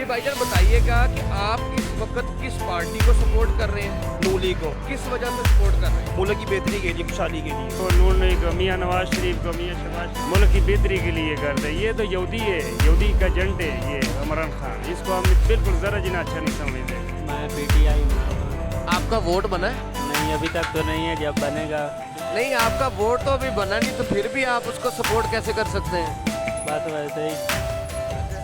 जी भाईजान बताइएगा कि आप इस वक्त किस पार्टी को सपोर्ट कर रहे हैं? नून लीग को किस वजह से सपोर्ट कर रहे हैं? मुल्क की बेहतरी के लिए, खुशहाली के लिए। तो नून लीग मियाँ नवाज शरीफ को मियाँ शहबाज शरीफ मुल्क की बेहतरी के लिए करते हैं। ये तो यहूदी है, यहूदी का एजेंट है ये इमरान खान। इसको हम बिल्कुल ज़रा जिना अच्छा नहीं समझते। मैं पीटीआई हूँ। आपका वोट बना है? नहीं, अभी तक तो नहीं है, जब बनेगा। नहीं, आपका वोट तो अभी बना नहीं, तो फिर भी आप उसको सपोर्ट कैसे कर सकते हैं? बात वैसे ही।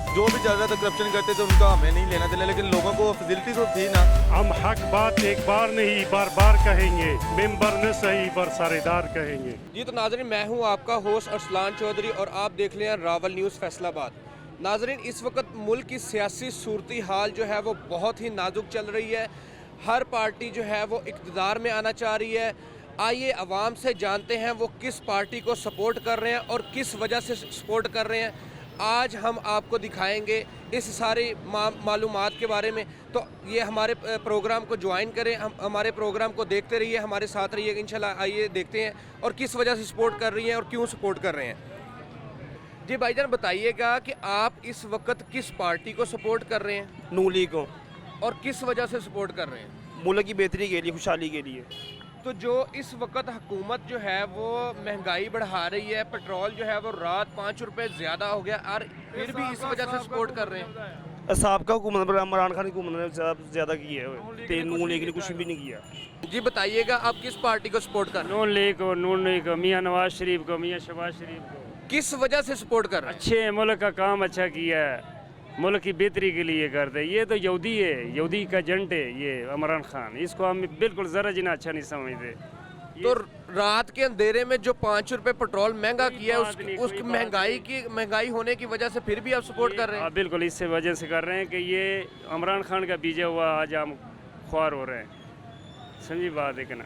जो भी चल रहा था करप्शन करते थे उनका हमें नहीं लेना देना, लेकिन लोगों को फैसिलिटी तो थी ना। हम हक बात एक बार नहीं बार बार कहेंगे, मेंबर न सही पर सारेदार कहेंगे। जी तो नाजरीन, मैं हूं आपका होस्ट अरसलान चौधरी और आप देख रहे हैं रावल न्यूज़ फैसलाबाद। नाजरीन, इस वक्त मुल्क की सियासी सूरती हाल जो है वो बहुत ही नाजुक चल रही है। हर पार्टी जो है वो इक़्तिदार में आना चाह रही है। आइए आवाम से जानते हैं वो किस पार्टी को सपोर्ट कर रहे हैं और किस वजह से सपोर्ट कर रहे हैं। आज हम आपको दिखाएंगे इस सारी मालूमात के बारे में। तो ये हमारे प्रोग्राम को ज्वाइन करें, हम हमारे प्रोग्राम को देखते रहिए, हमारे साथ रहिए इंशाल्लाह। आइए देखते हैं और किस वजह से सपोर्ट कर रही हैं और क्यों सपोर्ट कर रहे हैं। जी भाईजान बताइएगा कि आप इस वक्त किस पार्टी को सपोर्ट कर रहे हैं नून लीग को और किस वजह से सपोर्ट कर रहे हैं? मुल्क की बेहतरी के लिए, खुशहाली के लिए। तो जो इस वक्त हुकूमत जो है वो महंगाई बढ़ा रही है, पेट्रोल जो है वो रात 5 रुपए ज़्यादा हो गया और फिर भी इस वजह से सपोर्ट कर रहे हैं। साहब का हुकूमत इमरान खान की हुकूमत ने ज़्यादा की है, नून लीग ने कुछ भी नहीं किया। जी बताइएगा आप किस पार्टी को सपोर्ट कर रहे हैं? नून लीग को मियाँ नवाज शरीफ को मियाँ शहबाज शरीफ को। किस वजह से सपोर्ट कर रहे हैं? अच्छे मुल्क का काम अच्छा किया है, मुल्क की बेहतरी के लिए करते हैं। ये तो यहूदी है, यहूदी का एजेंट है ये इमरान खान। इसको हम बिल्कुल ज़रा जिना अच्छा नहीं समझते। तो रात के अंधेरे में जो 5 रुपए पेट्रोल महंगा किया है, उस महंगाई होने की वजह से फिर भी आप सपोर्ट कर रहे हैं? बिल्कुल इसी वजह से कर रहे हैं कि ये इमरान खान का बीजा हुआ आज हम ख्वार हो रहे हैं। समझी बात है कि ना।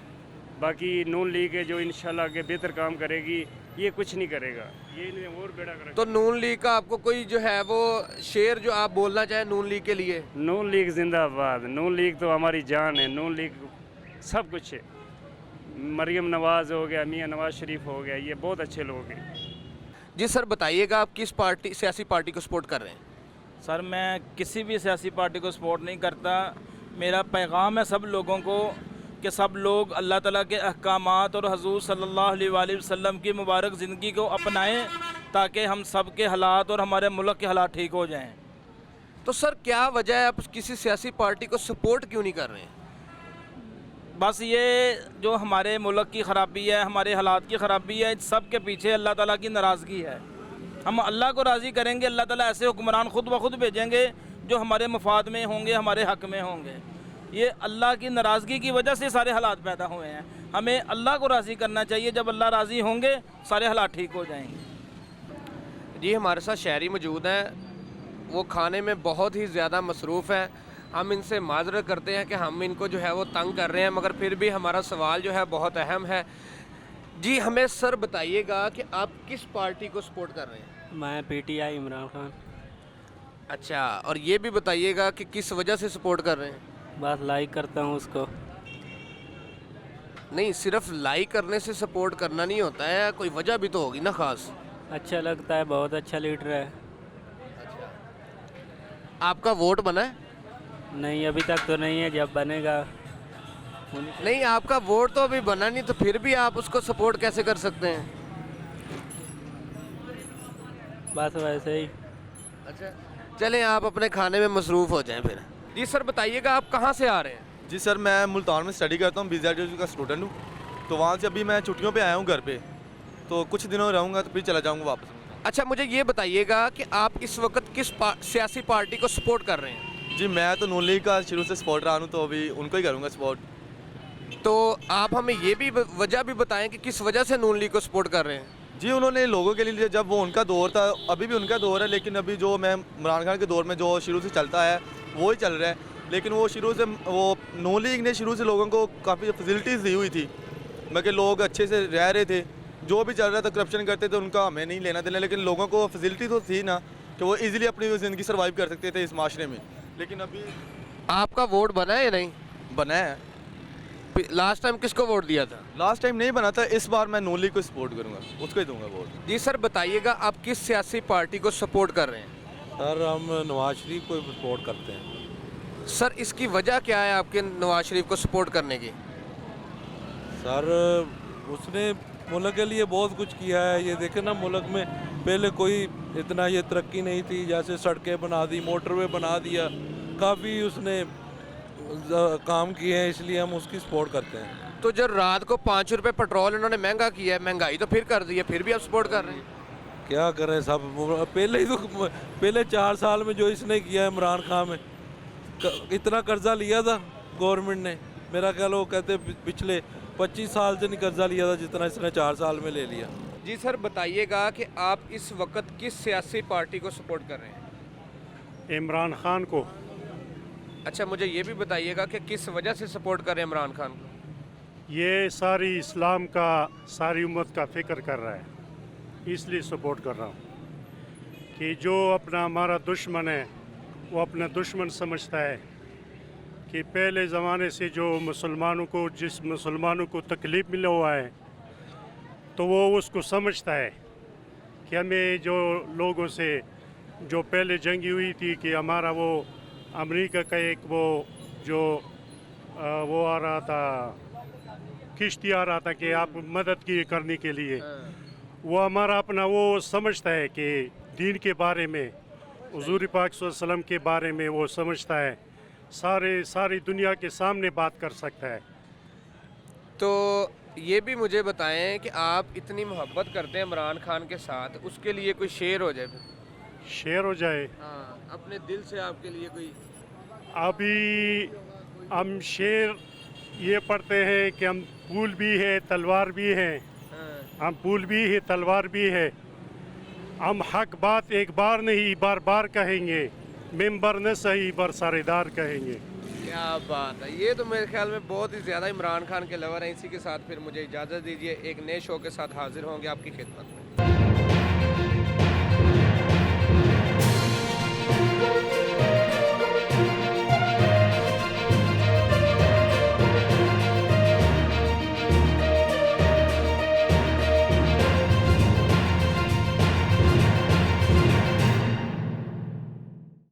बाकी नून लीग है जो इंशाल्लाह के बेहतर काम करेगी, ये कुछ नहीं करेगा, ये और बेड़ा करेगा। तो नून लीग का आपको कोई जो है वो शेर जो आप बोलना चाहें नून लीग के लिए? नून लीग जिंदाबाद। नून लीग तो हमारी जान है। नून लीग सब कुछ है। मरियम नवाज हो गया, मियाँ नवाज शरीफ हो गया, ये बहुत अच्छे लोग हैं। जी सर बताइएगा आप किस पार्टी सियासी पार्टी को सपोर्ट कर रहे हैं? सर मैं किसी भी सियासी पार्टी को सपोर्ट नहीं करता। मेरा पैगाम है सब लोगों को कि सब लोग अल्लाह ताला के अहकामात और हुज़ूर सल्लल्लाहु अलैहि वसल्लम की मुबारक ज़िंदगी को अपनाएं ताकि हम सब के हालात और हमारे मुल्क के हालात ठीक हो जाएं। तो सर क्या वजह है आप किसी सियासी पार्टी को सपोर्ट क्यों नहीं कर रहे हैं? बस ये जो हमारे मुल्क की ख़राबी है, हमारे हालात की ख़राबी है, सब के पीछे अल्लाह ताला की नाराज़गी है। हम अल्लाह को राज़ी करेंगे, अल्लाह ताला ऐसे हुक्मरान खुद ब खुद भेजेंगे जो हमारे मफाद में होंगे, हमारे हक़ में होंगे। ये अल्लाह की नाराज़गी की वजह से सारे हालात पैदा हुए हैं। हमें अल्लाह को राज़ी करना चाहिए। जब अल्लाह राज़ी होंगे सारे हालात ठीक हो जाएंगे। जी हमारे साथ शहरी मौजूद हैं, वो खाने में बहुत ही ज़्यादा मसरूफ़ है। हम इनसे माजरत करते हैं कि हम इनको जो है वो तंग कर रहे हैं, मगर फिर भी हमारा सवाल जो है बहुत अहम है। जी हमें सर बताइएगा कि आप किस पार्टी को सपोर्ट कर रहे हैं? मैं पीटीआई इमरान खान। अच्छा, और ये भी बताइएगा कि किस वजह से सपोर्ट कर रहे हैं? बस लाइक करता हूँ उसको। नहीं, सिर्फ लाइक करने से सपोर्ट करना नहीं होता है, कोई वजह भी तो होगी ना ख़ास। अच्छा लगता है, बहुत अच्छा लीडर है। आपका वोट बना है? नहीं, अभी तक तो नहीं है, जब बनेगा। नहीं, आपका वोट तो अभी बना नहीं, तो फिर भी आप उसको सपोर्ट कैसे कर सकते हैं? बस वैसे ही। अच्छा चलें, आप अपने खाने में मसरूफ़ हो जाएं फिर। जी सर बताइएगा आप कहाँ से आ रहे हैं? जी सर, मैं मुल्तान में स्टडी करता हूँ, BZU का स्टूडेंट हूँ। तो वहाँ से अभी मैं छुट्टियों पे आया हूँ घर पे, तो कुछ दिनों रहूँगा तो फिर चला जाऊँगा वापस। अच्छा मुझे ये बताइएगा कि आप इस वक्त किस सियासी पार्टी को सपोर्ट कर रहे हैं? जी मैं तो नून लीग का शुरू से सपोर्ट रहा हूँ, तो अभी उनको ही करूँगा सपोर्ट। तो आप हमें ये भी वजह भी बताएं कि किस वजह से नून लीग को सपोर्ट कर रहे हैं? जी उन्होंने लोगों के लिए, जब वो उनका दौर था, अभी भी उनका दौर है, लेकिन अभी जो मैं इमरान खान के दौर में जो शुरू से चलता है वो ही चल रहा है। लेकिन वो शुरू से वो नून लीग ने शुरू से लोगों को काफ़ी फैसिलिटीज़ दी हुई थी, बाकी लोग अच्छे से रह रहे थे। जो भी चल रहा था करप्शन करते थे उनका हमें नहीं लेना देना, लेकिन लोगों को फैसिलिटी तो थी ना कि वो इजीली अपनी ज़िंदगी सर्वाइव कर सकते थे इस माशरे में। लेकिन अभी आपका वोट बना है या नहीं? बना है। लास्ट टाइम किसको वोट दिया था? लास्ट टाइम नहीं बना था, इस बार मैं नून लीग को सपोर्ट करूँगा, उसको ही दूंगा वोट। जी सर बताइएगा आप किस सियासी पार्टी को सपोर्ट कर रहे हैं? सर हम नवाज शरीफ को सपोर्ट करते हैं। सर इसकी वजह क्या है आपके नवाज शरीफ को सपोर्ट करने की? सर उसने मुल्क के लिए बहुत कुछ किया है। ये देखे ना, मुल्क में पहले कोई इतना ये तरक्की नहीं थी, जैसे सड़कें बना दी, मोटरवे बना दिया, काफ़ी उसने काम किए हैं, इसलिए हम उसकी सपोर्ट करते हैं। तो जब रात को 5 रुपए पेट्रोल इन्होंने महंगा किया है, महंगाई तो फिर कर दी है, फिर भी आप सपोर्ट कर रहे हैं? क्या करें सब, पहले ही तो पहले 4 साल में जो इसने किया है इमरान खान में, इतना कर्जा लिया था गवर्नमेंट ने, मेरा ख्याल वो कहते पिछले 25 साल से नहीं कर्जा लिया था जितना इसने 4 साल में ले लिया। जी सर बताइएगा कि आप इस वक्त किस सियासी पार्टी को सपोर्ट कर रहे हैं? इमरान खान को। अच्छा मुझे ये भी बताइएगा कि किस वजह से सपोर्ट कर रहे हैं इमरान खान को? ये सारी इस्लाम का, सारी उम्मत का फिक्र कर रहा है, इसलिए सपोर्ट कर रहा हूँ कि जो अपना हमारा दुश्मन है वो अपना दुश्मन समझता है कि पहले ज़माने से जो मुसलमानों को, जिस मुसलमानों को तकलीफ़ मिला हुआ है, तो वो उसको समझता है कि हमें जो लोगों से जो पहले जंगी हुई थी कि हमारा वो अमेरिका का एक वो जो वो आ रहा था, किश्ती आ रहा था कि आप मदद की करने के लिए, वो हमारा अपना वो समझता है कि दीन के बारे में, हुज़ूर पाक सल्लल्लाहु अलैहि वसल्लम के बारे में वो समझता है, सारी दुनिया के सामने बात कर सकता है। तो ये भी मुझे बताएं कि आप इतनी मोहब्बत करते हैं इमरान खान के साथ, उसके लिए कोई शेर हो जाए फिर? शेर हो जाए? हाँ अपने दिल से आपके लिए कोई। अभी हम शेर ये पढ़ते हैं कि हम फूल भी है तलवार भी है, हम फूल भी है तलवार भी है, हम हक बात एक बार नहीं बार बार कहेंगे, मेंबर न सही बरसारेदार कहेंगे। क्या बात है, ये तो मेरे ख्याल में बहुत ही ज़्यादा इमरान खान के लवर हैं। इसी के साथ फिर मुझे इजाज़त दीजिए, एक नए शो के साथ हाजिर होंगे आपकी खिदमत में।